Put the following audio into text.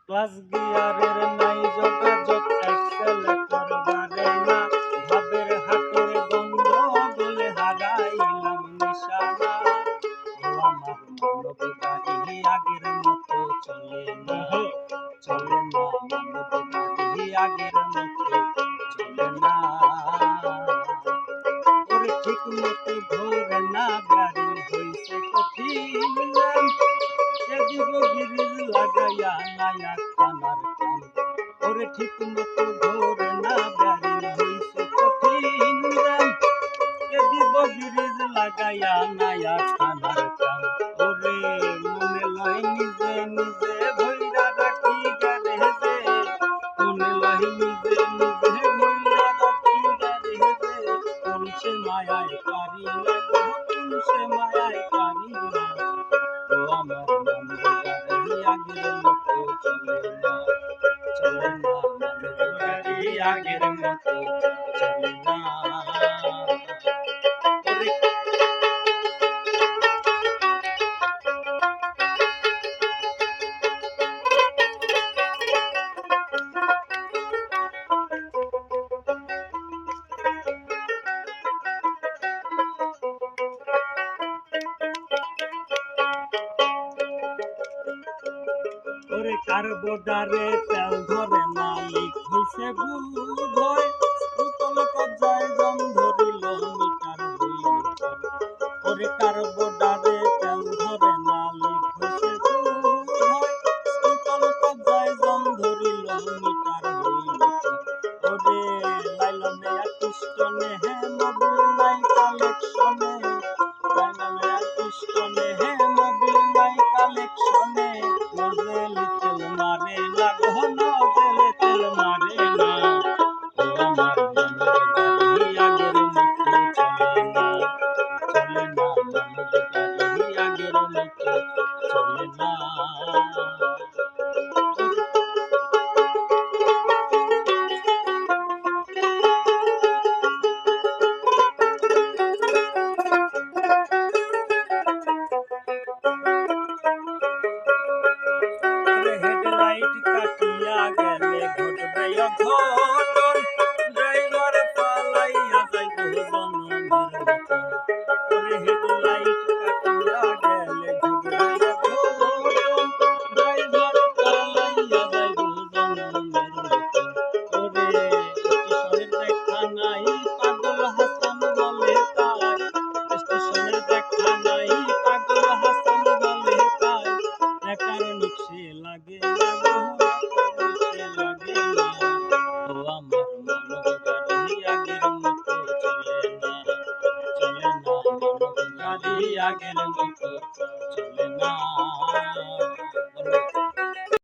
Class গিয়ারের নাই যোগাযোগ, এক্সেলেটর বাড়ে না, ভাবের হাতের গন্ধ বলে হারাইলাম নিশানা। ও আমার মানব গাড়ি আগের মতো চলে না, চলে না, মানব গাড়ি আগের মতো চলে না। ওরে ঠিক মতো ঘোরে না গাড়ি, হইছে কঠিন, এদিক গিরিজ লাগাইয়া নায়া খানার কাম। ওরে ঠিক মতো ঘোরে না গাড়ি, হইছে কঠিন, এদিক গিরিজ লাগাইয়া নায়া খানার কাম। ওরে মনে লয় নিজে নিজে ভৈরা রাখি গারে যে, মনে লয় নিজে নিজে ভৈরা রাখি গারে যে, কোন সে মায়ায় পারি না গো, কোন সে মায়ায় পারি না। ও আমার মানব গাড়ি আগের মতো চলে না, চলে না, মানব গাড়ি আগের মতো চলে না। ওরে ওরে কার্বোডারে তেল ধরে না, লিক হইছে বুধয়, উতল কবজায় জম ধরিল মিটার হইল পর। ওরে কার্বোডারে তেল ধরে না, লিক হইছে বুধয়, উতল কবজায় জম ধরিল মিটার হইল পর। ওরে লাইলনে পিস্টনে হে মোবিল নাই কালেকশনে, লাইলনে পিস্টনে হে মোবিল নাই কালেকশনে, নজেলে তেল মারে না গো, নজেলে তেল মারে না। ও আমার মানব গাড়ি আগের মতো চলে না, চলে না, মানব গাড়ি আগের মতো চলে না। হেডলাইট কাটিয়া গেলে ঘটবে অঘটন, ড্রাইভার পালাইয়া যাইব জনমের মতন। ওরে হেডলাইট কাটিয়া গেলে ঘটবে অঘটন, ড্রাইভার পালাইয়া যাইব জনমের মতন। ওরে স্টেশনের দেখা নাই পাগল হাসান বলে তাই, স্টেশনের দেখা নাই পাগল হাসান বলে তাই, একার নিচে লাগে না গো, নিচে লাগে না। ও আমার মানব গাড়ি আগের মতো চলে না, চলে না, মানব গাড়ি আগের মতো চলে না।